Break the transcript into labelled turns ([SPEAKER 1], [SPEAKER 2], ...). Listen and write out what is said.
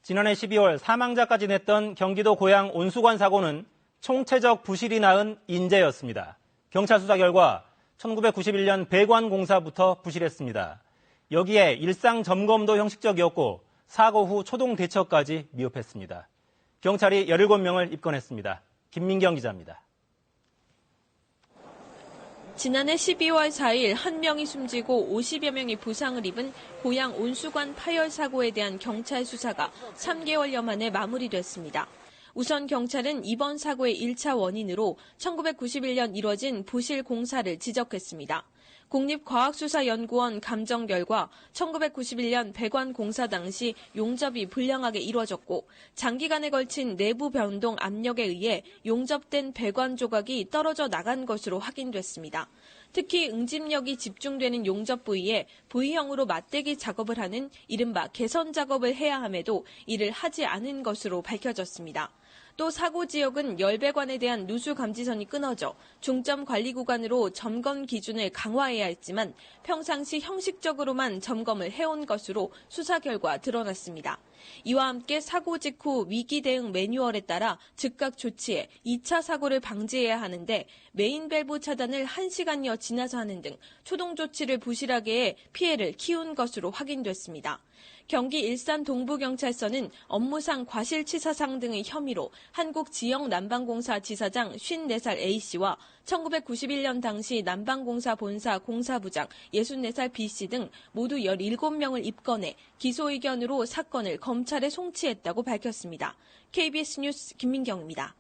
[SPEAKER 1] 지난해 12월 사망자까지 냈던 경기도 고양 온수관 사고는 총체적 부실이 낳은 인재였습니다. 경찰 수사 결과 1991년 배관 공사부터 부실했습니다. 여기에 일상 점검도 형식적이었고 사고 후 초동 대처까지 미흡했습니다. 경찰이 17명을 입건했습니다. 김민경 기자입니다.
[SPEAKER 2] 지난해 12월 4일 1명이 숨지고 50여 명이 부상을 입은 고양 온수관 파열 사고에 대한 경찰 수사가 3개월여 만에 마무리됐습니다. 우선 경찰은 이번 사고의 1차 원인으로 1991년 이뤄진 부실 공사를 지적했습니다. 국립과학수사연구원 감정 결과 1991년 배관 공사 당시 용접이 불량하게 이루어졌고 장기간에 걸친 내부 변동 압력에 의해 용접된 배관 조각이 떨어져 나간 것으로 확인됐습니다. 특히 응집력이 집중되는 용접 부위에 V형으로 맞대기 작업을 하는 이른바 개선 작업을 해야 함에도 이를 하지 않은 것으로 밝혀졌습니다. 또 사고 지역은 열배관에 대한 누수 감지선이 끊어져 중점 관리 구간으로 점검 기준을 강화해야 했지만 평상시 형식적으로만 점검을 해온 것으로 수사 결과 드러났습니다. 이와 함께 사고 직후 위기 대응 매뉴얼에 따라 즉각 조치해 2차 사고를 방지해야 하는데 메인 밸브 차단을 1시간여 지나서 하는 등 초동 조치를 부실하게 해 피해를 키운 것으로 확인됐습니다. 경기 일산 동부경찰서는 업무상 과실치사상 등의 혐의로 한국지역난방공사 지사장 54살 A씨와 1991년 당시 난방공사 본사 공사부장 64살 B씨 등 모두 17명을 입건해 기소 의견으로 사건을 검찰에 송치했다고 밝혔습니다. KBS 뉴스 김민경입니다.